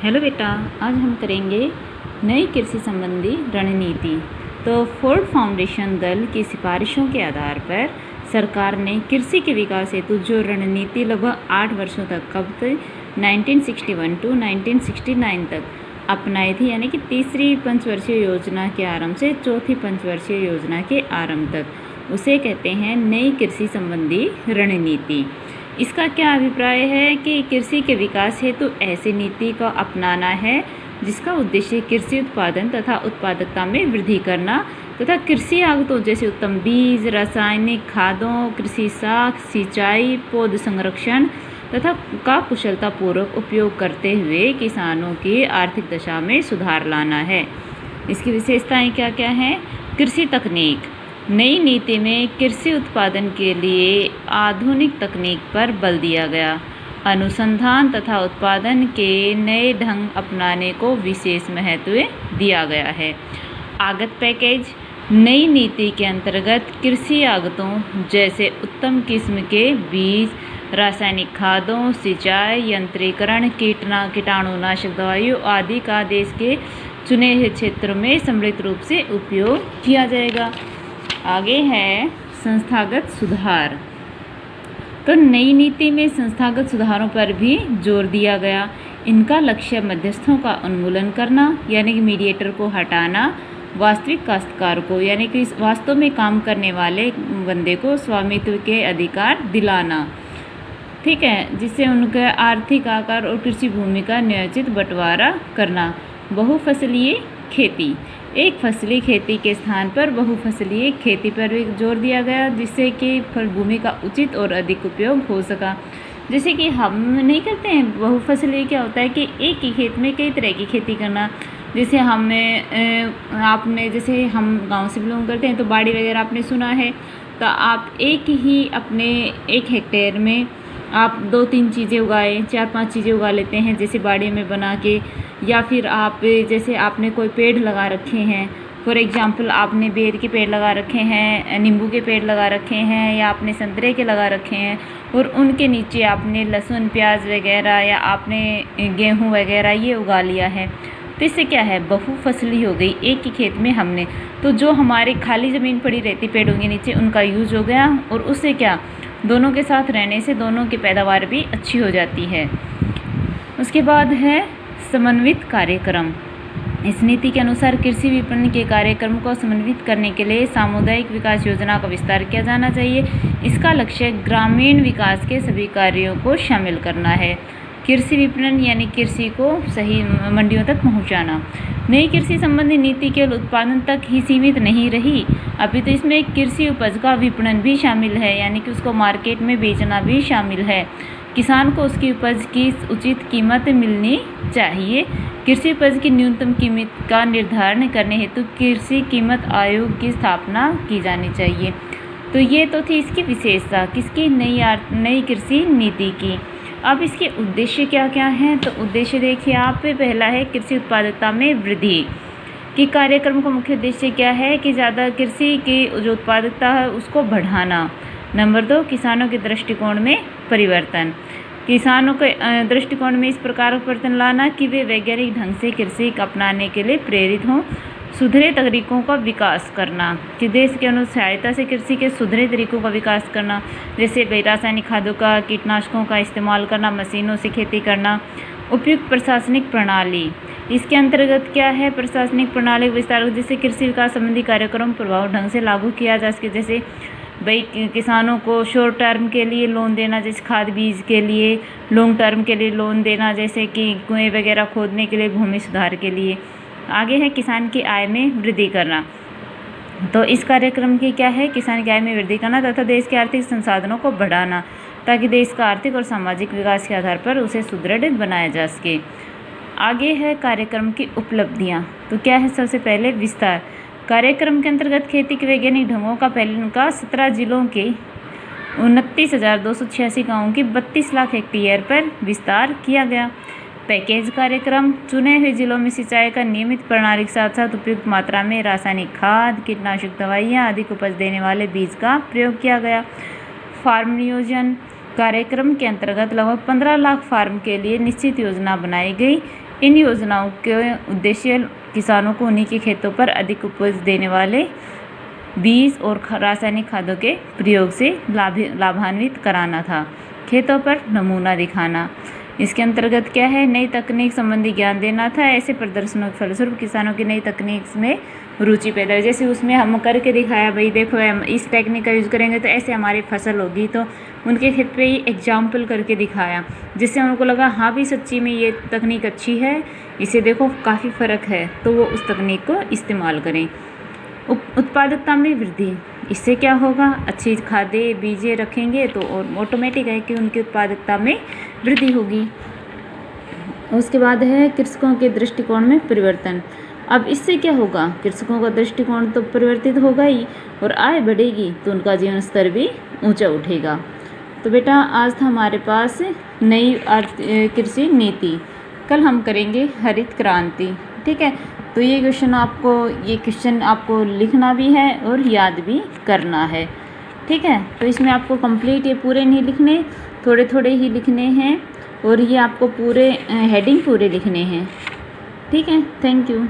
Hello बेटा, आज हम करेंगे नई कृषि संबंधी रणनीति। तो फोर्ड फाउंडेशन दल की सिफारिशों के आधार पर सरकार ने कृषि के विकास हेतु जो रणनीति लगभग 8 वर्षों तक कब तक 1961 टू 1969 तक अपनाई थी, यानी कि तीसरी पंचवर्षीय योजना के आरंभ से चौथी पंचवर्षीय योजना के आरंभ तक, उसे कहते हैं नई कृषि संबंधी रणनीति। इसका क्या अभिप्राय है कि कृषि के विकास हेतु ऐसी नीति को अपनाना है जिसका उद्देश्य कृषि उत्पादन तथा उत्पादकता में वृद्धि करना तथा कृषि आगतों जैसे उत्तम बीज, रासायनिक खादों, कृषि साख, सिंचाई, पौध संरक्षण तथा का कुशलतापूर्वक उपयोग करते हुए किसानों की आर्थिक दशा में सुधार लाना है। इसकी विशेषताएं क्या क्या हैं? कृषि तकनीक। नई नीति में कृषि उत्पादन के लिए आधुनिक तकनीक पर बल दिया गया। अनुसंधान तथा उत्पादन के नए ढंग अपनाने को विशेष महत्व दिया गया है। आगत पैकेज। नई नीति के अंतर्गत कृषि आगतों जैसे उत्तम किस्म के बीज, रासायनिक खादों, सिंचाई, यंत्रीकरण, कीटाणुनाशक दवाइयों आदि का देश के चुने हुए क्षेत्रों में सम्मिलित रूप से उपयोग किया जाएगा। आगे है संस्थागत सुधार। तो नई नीति में संस्थागत सुधारों पर भी जोर दिया गया। इनका लक्ष्य मध्यस्थों का उन्मूलन करना, यानी कि मीडिएटर को हटाना, वास्तविक काश्तकार को यानी कि वास्तव में काम करने वाले बंदे को स्वामित्व के अधिकार दिलाना, ठीक है, जिससे उनका आर्थिक आकार और कृषि भूमि का न्यायोचित बंटवारा करना। बहुफसलीय खेती। एक फसली खेती के स्थान पर बहुफसलीय खेती पर भी जोर दिया गया, जिससे कि भूमि का उचित और अधिक उपयोग हो सका। जैसे कि हम नहीं करते हैं, बहुफसलीय क्या होता है कि एक ही खेत में कई तरह की खेती करना। जैसे जैसे हम गांव से बिलोंग करते हैं तो बाड़ी वगैरह आपने सुना है, तो आप एक ही अपने 1 हेक्टेयर में आप 2-3 चीज़ें उगाए, 4-5 चीज़ें उगा लेते हैं, जैसे बाड़ी में बना के। या फिर आप जैसे आपने कोई पेड़ लगा रखे हैं, फॉर एग्जांपल आपने बेर के पेड़ लगा रखे हैं, नींबू के पेड़ लगा रखे हैं, या आपने संतरे के लगा रखे हैं, और उनके नीचे आपने लहसुन, प्याज वगैरह या आपने गेहूँ वगैरह ये उगा लिया है। तो इससे क्या है, बहुफसली हो गई। एक ही खेत में हमने, तो जो हमारी खाली ज़मीन पड़ी रहती पेड़ों के नीचे, उनका यूज हो गया, और उससे क्या, दोनों के साथ रहने से दोनों की पैदावार भी अच्छी हो जाती है। उसके बाद है समन्वित कार्यक्रम। इस नीति के अनुसार कृषि विपणन के कार्यक्रम को समन्वित करने के लिए सामुदायिक विकास योजना का विस्तार किया जाना चाहिए। इसका लक्ष्य ग्रामीण विकास के सभी कार्यों को शामिल करना है। कृषि विपणन यानी कृषि को सही मंडियों तक पहुंचाना। नई कृषि संबंधी नीति केवल उत्पादन तक ही सीमित नहीं रही, अभी तो इसमें कृषि उपज का विपणन भी शामिल है, यानी कि उसको मार्केट में बेचना भी शामिल है। किसान को उसकी उपज की उचित कीमत मिलनी चाहिए। कृषि उपज की न्यूनतम कीमत का निर्धारण करने हेतु कृषि कीमत आयोग की स्थापना की जानी चाहिए। तो ये तो थी इसकी विशेषता, किसकी, नई कृषि नीति की। अब इसके उद्देश्य क्या क्या हैं? तो उद्देश्य देखिए आप, पहला है कृषि उत्पादकता में वृद्धि की कार्यक्रम का मुख्य उद्देश्य क्या है कि ज़्यादा कृषि की जो उत्पादकता है उसको बढ़ाना। नंबर 2, किसानों के दृष्टिकोण में परिवर्तन। किसानों के दृष्टिकोण में इस प्रकार परिवर्तन लाना कि वे वैज्ञानिक ढंग से कृषि अपनाने के लिए प्रेरित हों। सुधरे तरीकों का विकास करना कि देश के सहायता से कृषि के सुधरे तरीकों का विकास करना, जैसे रासायनिक खादों का, कीटनाशकों का इस्तेमाल करना, मशीनों से खेती करना। उपयुक्त प्रशासनिक प्रणाली। इसके अंतर्गत क्या है, प्रशासनिक प्रणाली विस्तार, जिससे कृषि विकास संबंधी कार्यक्रम प्रभावी ढंग से लागू किया जा सके। जैसे किसानों को शॉर्ट टर्म के लिए लोन देना, जैसे खाद बीज के लिए, लॉन्ग टर्म के लिए लोन देना, जैसे कि कुएं वगैरह खोदने के लिए, भूमि सुधार के लिए। आगे है किसान की आय में वृद्धि करना। तो इस कार्यक्रम की क्या है, किसान की आय में वृद्धि करना तथा देश के आर्थिक संसाधनों को बढ़ाना, ताकि देश का आर्थिक और सामाजिक विकास के आधार पर उसे सुदृढ़ बनाया जा सके। आगे है कार्यक्रम की उपलब्धियाँ। तो क्या है, सबसे पहले विस्तार। कार्यक्रम के अंतर्गत खेती के वैज्ञानिक ढंगों का पहले का 17 जिलों के 29,286 गाँवों की 32 लाख हेक्टेयर पर विस्तार किया गया। पैकेज कार्यक्रम। चुने हुए जिलों में सिंचाई का नियमित प्रणाली के साथ साथ उपयुक्त मात्रा में रासायनिक खाद, कीटनाशक दवाइयाँ, अधिक उपज देने वाले बीज का प्रयोग किया गया। फार्म नियोजन। कार्यक्रम के अंतर्गत लगभग 15 लाख फार्म के लिए निश्चित योजना बनाई गई। इन योजनाओं के उद्देश्य किसानों को उन्हीं के खेतों पर अधिक उपज देने वाले बीज और रासायनिक खादों के प्रयोग से लाभान्वित कराना था। खेतों पर नमूना दिखाना, इसके अंतर्गत क्या है, नई तकनीक संबंधी ज्ञान देना था। ऐसे प्रदर्शनों के फलस्वरूप किसानों की नई तकनीक में रुचि पैदा हुई। जैसे उसमें हम करके दिखाया, भाई देखो हम इस टेक्निक का यूज़ करेंगे तो ऐसे हमारी फसल होगी, तो उनके खेत पे ही एग्जाम्पल करके दिखाया, जिससे उनको लगा हाँ भी सच्ची में ये तकनीक अच्छी है, इसे देखो काफ़ी फ़र्क है, तो वो उस तकनीक को इस्तेमाल करें। उत्पादकता में वृद्धि, इससे क्या होगा, अच्छी खादें बीजें रखेंगे तो और ऑटोमेटिक है कि उनकी उत्पादकता में वृद्धि होगी। उसके बाद है कृषकों के दृष्टिकोण में परिवर्तन। अब इससे क्या होगा, कृषकों का दृष्टिकोण तो परिवर्तित होगा ही, और आय बढ़ेगी तो उनका जीवन स्तर भी ऊंचा उठेगा। तो बेटा आज था हमारे पास नई कृषि नीति, कल हम करेंगे हरित क्रांति। ठीक है, तो ये क्वेश्चन आपको लिखना भी है और याद भी करना है। ठीक है, तो इसमें आपको कंप्लीट ये पूरे नहीं लिखने, थोड़े थोड़े ही लिखने हैं, और ये आपको पूरे हेडिंग पूरे लिखने हैं। ठीक है, थैंक यू।